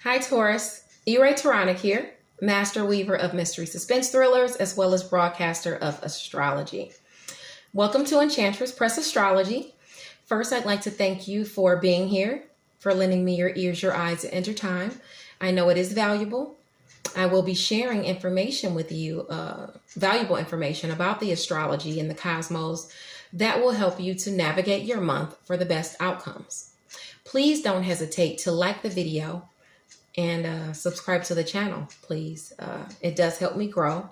Hi Taurus, Enchantress here, master weaver of mystery suspense thrillers as well as broadcaster of astrology. Welcome to Enchantress Press Astrology. First, I'd like to thank you for being here, for lending me your ears, your eyes, and your time. I know it is valuable. I will be sharing information with you, valuable information about the astrology and the cosmos that will help you to navigate your month for the best outcomes. Please don't hesitate to like the video and subscribe to the channel, please. It does help me grow.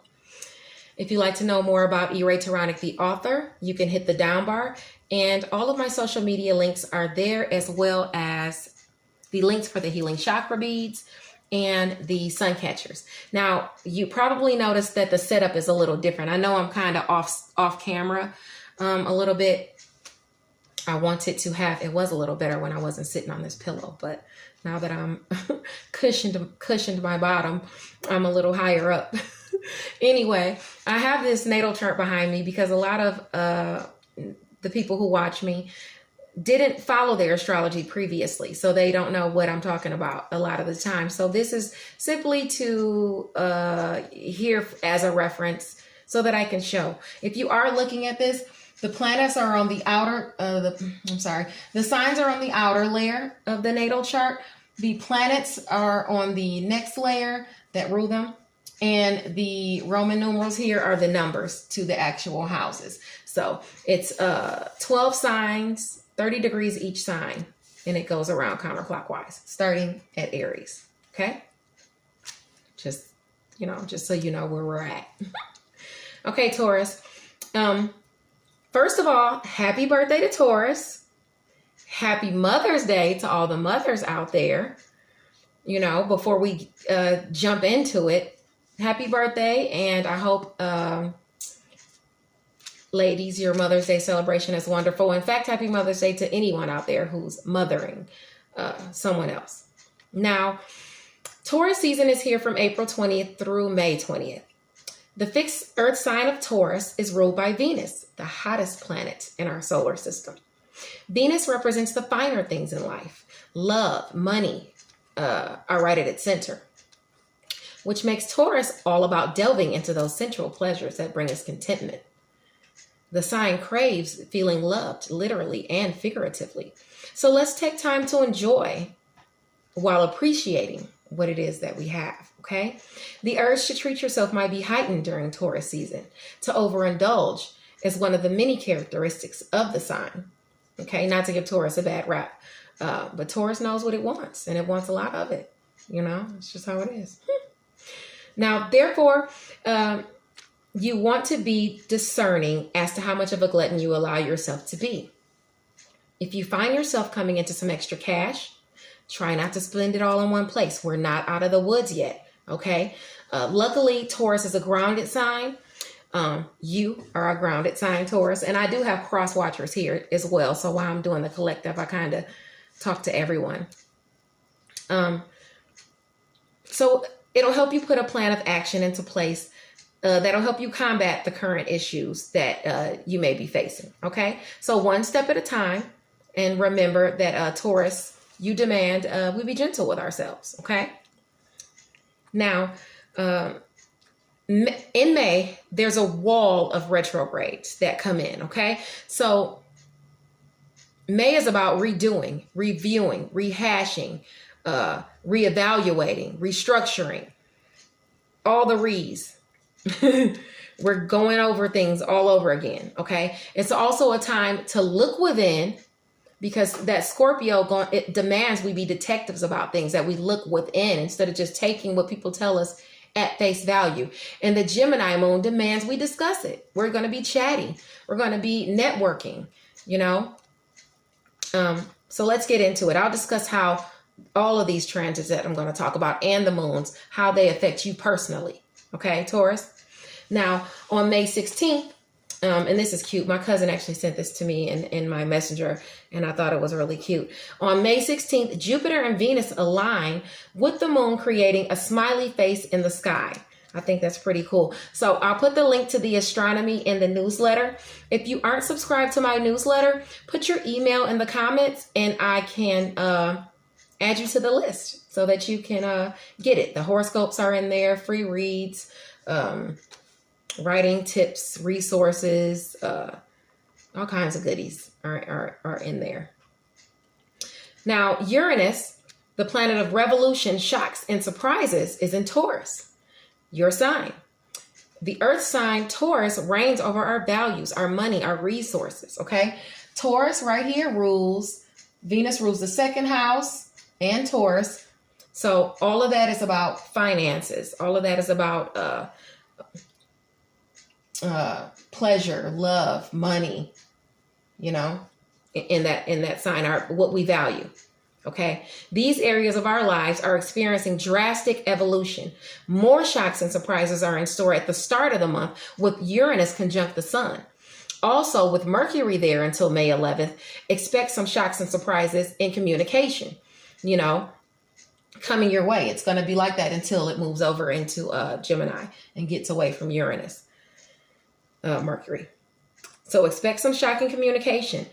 If you'd like to know more about Enchantress the author, you can hit the down bar, and all of my social media links are there, as well as the links for the healing chakra beads and the sun catchers. Now, you probably noticed that the setup is a little different. I know I'm kind of off camera a little bit. I wanted to have, it was a little better when I wasn't sitting on this pillow, but now that I'm cushioned my bottom, I'm a little higher up. Anyway, I have this natal chart behind me because a lot of the people who watch me didn't follow their astrology previously, so they don't know what I'm talking about a lot of the time. So this is simply to hear as a reference so that I can show. If you are looking at this, the planets are on the outer, the signs are on the outer layer of the natal chart. The planets are on the next layer that rule them. And the Roman numerals here are the numbers to the actual houses. So it's 12 signs, 30 degrees each sign, and it goes around counterclockwise, starting at Aries. Okay? Just so you know where we're at. Okay, Taurus. First of all, happy birthday to Taurus. Happy Mother's Day to all the mothers out there. You know, before we jump into it, happy birthday. And I hope, ladies, your Mother's Day celebration is wonderful. In fact, happy Mother's Day to anyone out there who's mothering someone else. Now, Taurus season is here from April 20th through May 20th. The fixed earth sign of Taurus is ruled by Venus, the hottest planet in our solar system. Venus represents the finer things in life. Love, money are right at its center, which makes Taurus all about delving into those sensual pleasures that bring us contentment. The sign craves feeling loved, literally and figuratively. So let's take time to enjoy while appreciating what it is that we have, okay? The urge to treat yourself might be heightened during Taurus season. To overindulge is one of the many characteristics of the sign, okay? Not to give Taurus a bad rap, but Taurus knows what it wants, and it wants a lot of it. You know, it's just how it is. Now, therefore, you want to be discerning as to how much of a glutton you allow yourself to be. If you find yourself coming into some extra cash, try not to spend it all in one place. We're not out of the woods yet, okay? Luckily, Taurus is a grounded sign. You are a grounded sign, Taurus. And I do have cross watchers here as well. So while I'm doing the collective, I kind of talk to everyone. So it'll help you put a plan of action into place that'll help you combat the current issues that you may be facing, okay? So one step at a time. And remember that Taurus, you demand we be gentle with ourselves, okay? Now, in May, there's a wall of retrogrades that come in, okay? So May is about redoing, reviewing, rehashing, reevaluating, restructuring, all the re's. We're going over things all over again, okay? It's also a time to look within, because that Scorpio, it demands we be detectives about things, that we look within instead of just taking what people tell us at face value. And the Gemini moon demands we discuss it. We're going to be chatty. We're going to be networking, you know. So let's get into it. I'll discuss how all of these transits that I'm going to talk about and the moons, how they affect you personally. Okay, Taurus. Now, on May 16th, and this is cute. My cousin actually sent this to me in my messenger, and I thought it was really cute. On May 16th, Jupiter and Venus align with the moon, creating a smiley face in the sky. I think that's pretty cool. So I'll put the link to the astronomy in the newsletter. If you aren't subscribed to my newsletter, put your email in the comments, and I can add you to the list so that you can get it. The horoscopes are in there, free reads, writing tips, resources, all kinds of goodies are in there. Now, Uranus, the planet of revolution, shocks, and surprises, is in Taurus, your sign. The earth sign Taurus reigns over our values, our money, our resources, okay? Taurus right here rules, Venus rules the second house and Taurus. So all of that is about finances. All of that is about pleasure, love, money, you know, in that sign, what we value. Okay. These areas of our lives are experiencing drastic evolution. More shocks and surprises are in store at the start of the month with Uranus conjunct the sun. Also, with Mercury there until May 11th, expect some shocks and surprises in communication, you know, coming your way. It's going to be like that until it moves over into Gemini and gets away from Uranus, Mercury. So expect some shocking communication.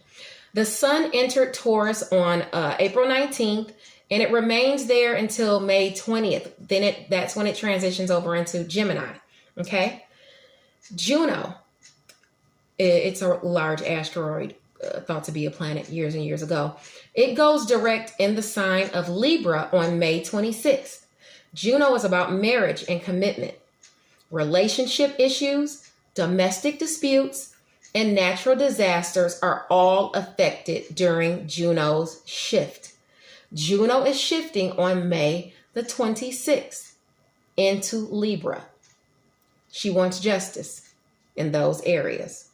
The sun entered Taurus on April 19th, and it remains there until May 20th. Then that's when it transitions over into Gemini. Okay. Juno, it's a large asteroid thought to be a planet years and years ago. It goes direct in the sign of Libra on May 26th. Juno is about marriage and commitment, relationship issues, domestic disputes, and natural disasters are all affected during Juno's shift. Juno is shifting on May the 26th into Libra. She wants justice in those areas.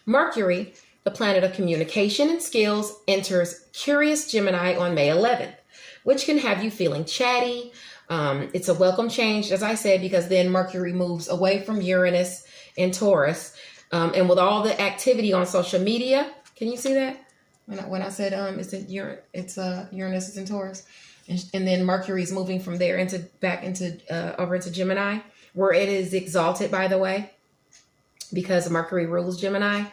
Mercury, the planet of communication and skills, enters Curious Gemini on May 11th, which can have you feeling chatty. It's a welcome change, as I said, because then Mercury moves away from Uranus and Taurus. And with all the activity on social media, can you see that? When I said Uranus is in Taurus, and then Mercury is moving from there back into over into Gemini, where it is exalted, by the way, because Mercury rules Gemini.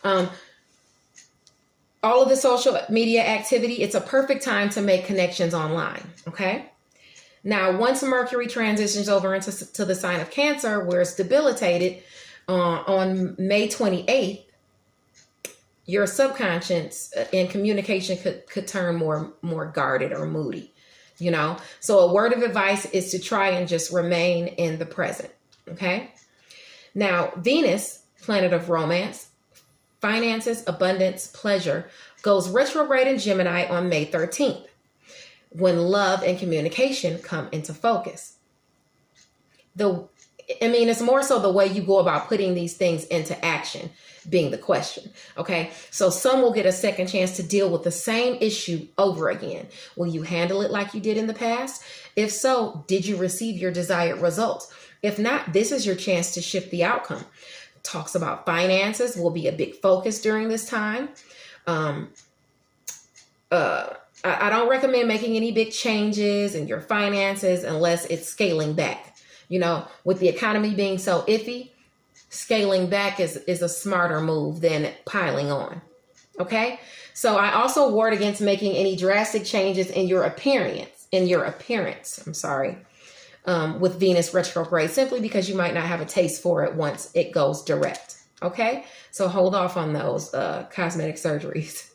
All of the social media activity, it's a perfect time to make connections online. Okay. Now, once Mercury transitions over into the sign of Cancer, where it's debilitated, on May 28th, your subconscious in communication could turn more guarded or moody, you know? So a word of advice is to try and just remain in the present, okay? Now, Venus, planet of romance, finances, abundance, pleasure, goes retrograde in Gemini on May 13th, when love and communication come into focus. It's more so the way you go about putting these things into action being the question. Okay. So some will get a second chance to deal with the same issue over again. Will you handle it like you did in the past? If so, did you receive your desired results? If not, this is your chance to shift the outcome. Talks about finances will be a big focus during this time. I don't recommend making any big changes in your finances unless it's scaling back. You know, with the economy being so iffy, scaling back is a smarter move than piling on. Okay. So I also ward against making any drastic changes in your appearance, with Venus retrograde, simply because you might not have a taste for it once it goes direct. Okay. So hold off on those cosmetic surgeries.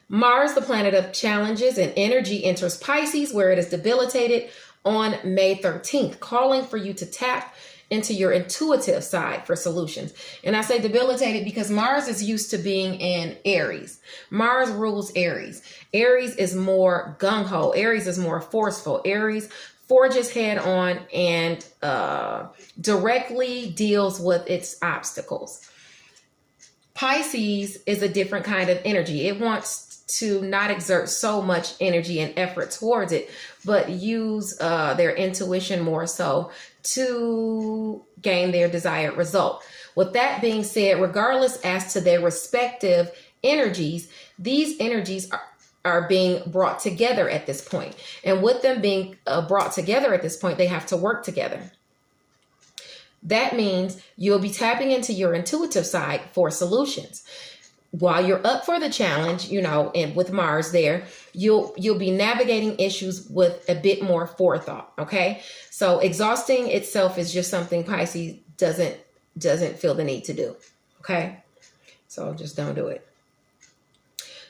Mars, the planet of challenges and energy, enters Pisces, where it is debilitated on May 13th, calling for you to tap into your intuitive side for solutions. And I say debilitated because Mars is used to being in Aries. Mars rules Aries. Aries is more gung-ho. Aries is more forceful. Aries forges head on and directly deals with its obstacles. Pisces is a different kind of energy. It wants to not exert so much energy and effort towards it, but use their intuition more so to gain their desired result. With that being said, regardless as to their respective energies, these energies are being brought together at this point. And with them being brought together at this point, they have to work together. That means you'll be tapping into your intuitive side for solutions. while you're up for the challenge, and with Mars there, you'll be navigating issues with a bit more forethought. Okay. So exhausting itself is just something Pisces doesn't feel the need to do. Okay. So just don't do it.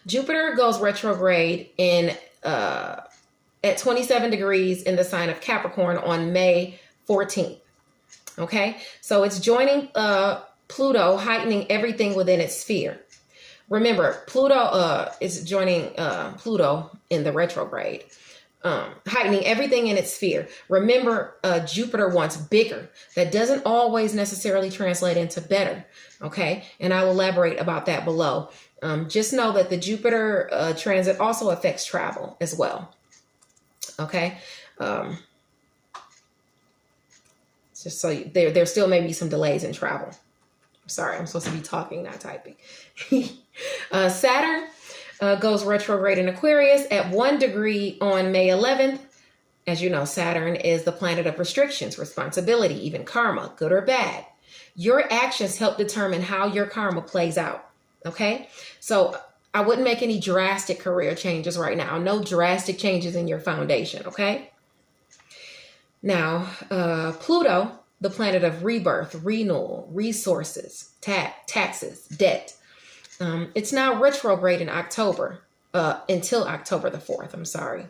Jupiter goes retrograde at 27 degrees in the sign of Capricorn on May 14th. Okay. So it's joining Pluto, heightening everything within its sphere. Remember, Pluto is joining Pluto in the retrograde, heightening everything in its sphere. Remember, Jupiter wants bigger. That doesn't always necessarily translate into better. Okay. And I'll elaborate about that below. Just know that the Jupiter transit also affects travel as well. Okay. Just so there still may be some delays in travel. Sorry, I'm supposed to be talking, not typing. Saturn goes retrograde in Aquarius at 1 degree on May 11th. As you know, Saturn is the planet of restrictions, responsibility, even karma, good or bad. Your actions help determine how your karma plays out. Okay, so I wouldn't make any drastic career changes right now. No drastic changes in your foundation. Okay. Now, Pluto, the planet of rebirth, renewal, resources, taxes, debt. It's now retrograde in October, until October the 4th. I'm sorry.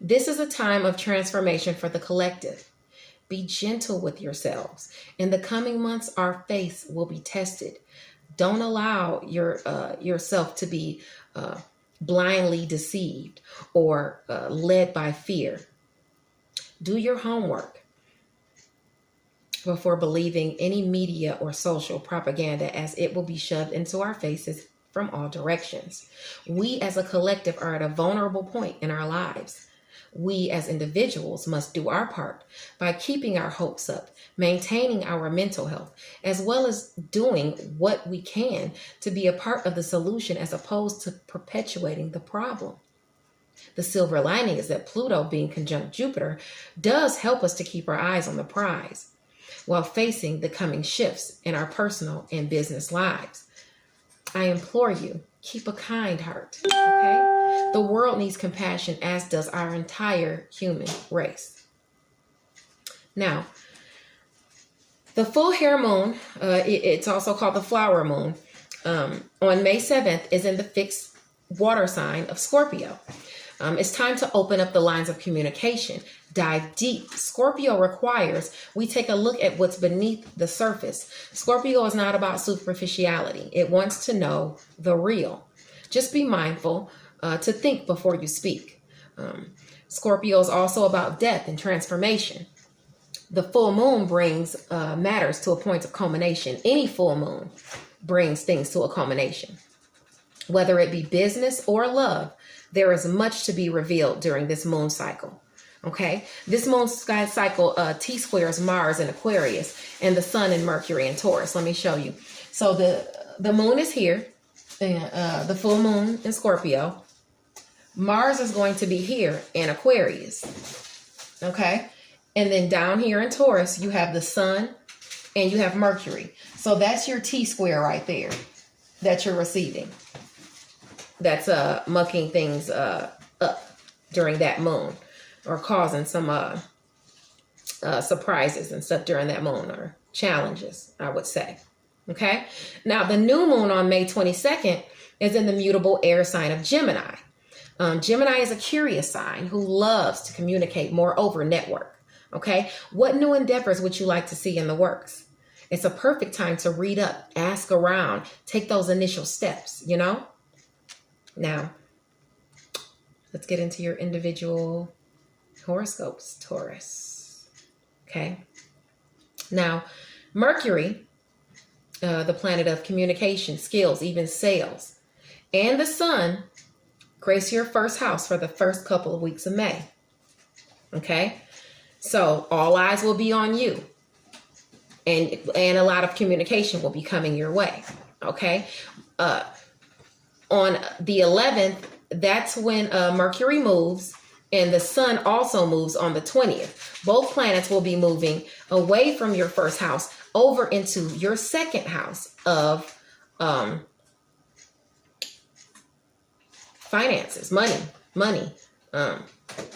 This is a time of transformation for the collective. Be gentle with yourselves. In the coming months, our faith will be tested. Don't allow yourself to be blindly deceived or led by fear. Do your homework before believing any media or social propaganda, as it will be shoved into our faces from all directions. We as a collective are at a vulnerable point in our lives. We as individuals must do our part by keeping our hopes up, maintaining our mental health, as well as doing what we can to be a part of the solution as opposed to perpetuating the problem. The silver lining is that Pluto, being conjunct Jupiter, does help us to keep our eyes on the prize while facing the coming shifts in our personal and business lives. I implore you, keep a kind heart, okay? The world needs compassion, as does our entire human race. Now, the full hair moon, it's also called the flower moon, on May 7th is in the fixed water sign of Scorpio. It's time to open up the lines of communication, dive deep. Scorpio requires we take a look at what's beneath the surface. Scorpio is not about superficiality. It wants to know the real. Just be mindful to think before you speak. Scorpio is also about death and transformation. The full moon brings matters to a point of culmination. Any full moon brings things to a culmination. Whether it be business or love, there is much to be revealed during this moon cycle. Okay, this moon sky cycle T-squares Mars in Aquarius and the Sun in Mercury in Taurus. Let me show you. So the moon is here, the full moon in Scorpio. Mars is going to be here in Aquarius. Okay, and then down here in Taurus, you have the Sun and you have Mercury. So that's your T-square right there that you're receiving. That's mucking things up during that moon, or causing some surprises and stuff during that moon, or challenges, I would say. Okay. Now, the new moon on May 22nd is in the mutable air sign of Gemini. Gemini is a curious sign who loves to communicate, moreover, network. Okay. What new endeavors would you like to see in the works? It's a perfect time to read up, ask around, take those initial steps, you know? Now, let's get into your individual horoscopes, Taurus. Okay. Now, Mercury, the planet of communication, skills, even sales, and the Sun grace your first house for the first couple of weeks of May. Okay. So all eyes will be on you, and a lot of communication will be coming your way. Okay. On the 11th, that's when Mercury moves, and the Sun also moves on the 20th. Both planets will be moving away from your first house over into your second house of finances, money,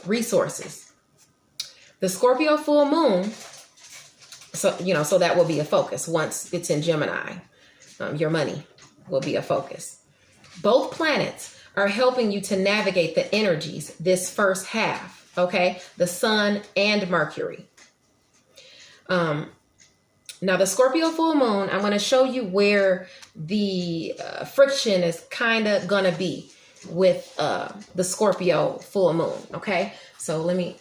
resources. The Scorpio full moon, so that will be a focus once it's in Gemini. Your money will be a focus. Both planets are helping you to navigate the energies this first half, okay? The Sun and Mercury. Now, the Scorpio full moon, I'm going to show you where the friction is kind of going to be with the Scorpio full moon, okay? So let me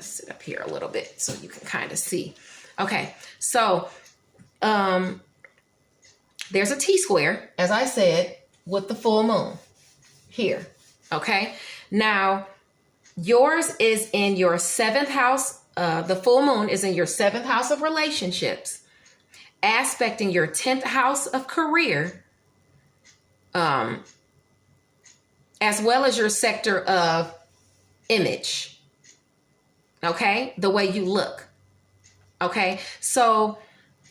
sit up here a little bit so you can kind of see. Okay, so there's a T-square, as I said, with the full moon here, okay? Now, yours is in your 7th house. The full moon is in your 7th house of relationships, aspecting your 10th house of career, as well as your sector of image, okay? The way you look, okay? So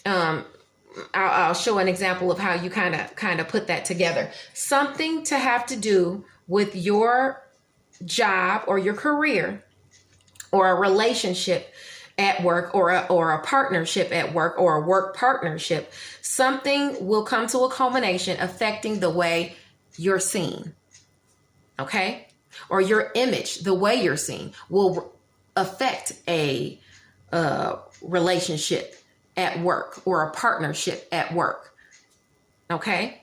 I'll show an example of how you kind of put that together. Something to have to do with your job or your career, or a relationship at work, or a partnership at work, or a work partnership. Something will come to a culmination affecting the way you're seen, okay? Or your image, the way you're seen, will affect a relationship at work or a partnership at work, okay?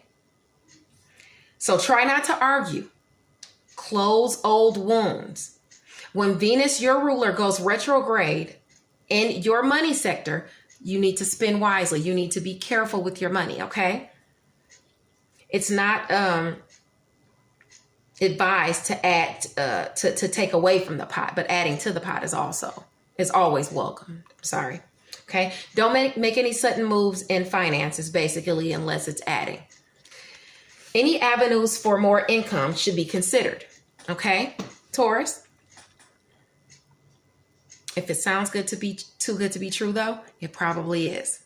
So try not to argue. Close old wounds. When Venus, your ruler, goes retrograde in your money sector, you need to spend wisely. You need to be careful with your money, okay? It's not advised to add, to take away from the pot, but adding to the pot is always welcome. Sorry. Okay. Don't make any sudden moves in finances, basically, unless it's adding. Any avenues for more income should be considered. Okay, Taurus. If it sounds good to be too good to be true, though, it probably is.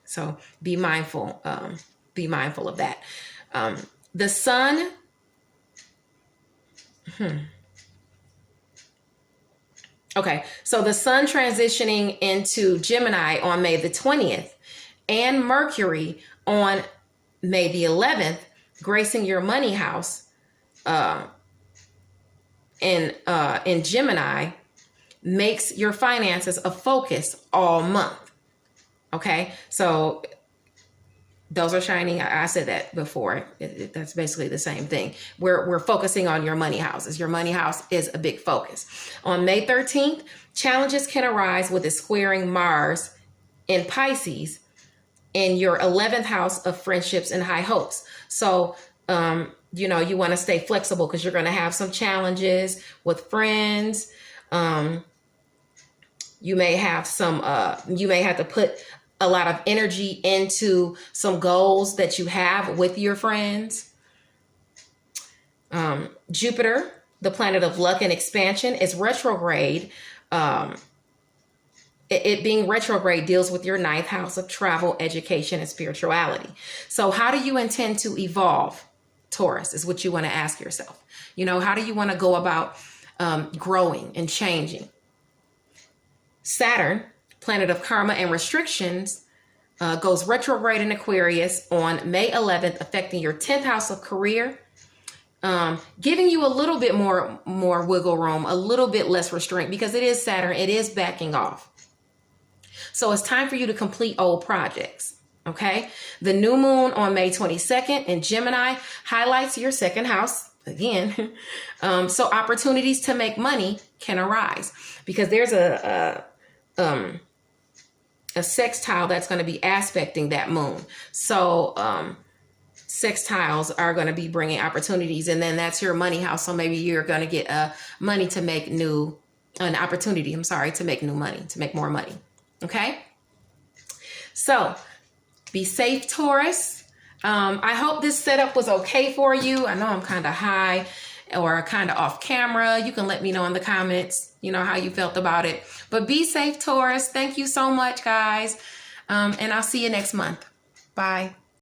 So be mindful. Be mindful of that. The Sun. Okay, so the Sun transitioning into Gemini on May the 20th and Mercury on May the 11th, gracing your money house in Gemini, makes your finances a focus all month. Okay, so those are shining. I said that before. That's basically the same thing. We're focusing on your money houses. Your money house is a big focus. On May 13th, challenges can arise with it squaring Mars in Pisces in your 11th house of friendships and high hopes. So, you want to stay flexible because you're going to have some challenges with friends. You may have you may have to put a lot of energy into some goals that you have with your friends. Jupiter, the planet of luck and expansion, is retrograde. It being retrograde deals with your 9th house of travel, education, and spirituality. So how do you intend to evolve, Taurus, is what you want to ask yourself. How do you want to go about growing and changing? Saturn, planet of karma and restrictions, goes retrograde in Aquarius on May 11th, affecting your 10th house of career, giving you a little bit more wiggle room, a little bit less restraint, because it is Saturn, it is backing off. So it's time for you to complete old projects, okay? The new moon on May 22nd in Gemini highlights your 2nd house again. So opportunities to make money can arise because there's a sextile that's going to be aspecting that moon. So sextiles are going to be bringing opportunities, and then that's your money house. So maybe you're going to get money to make an opportunity to make new money, to make more money. Okay. So be safe, Taurus. I hope this setup was okay for you. I know I'm kind of high or kind of off camera. You can let me know in the comments, how you felt about it. But be safe, Taurus. Thank you so much, guys. And I'll see you next month. Bye.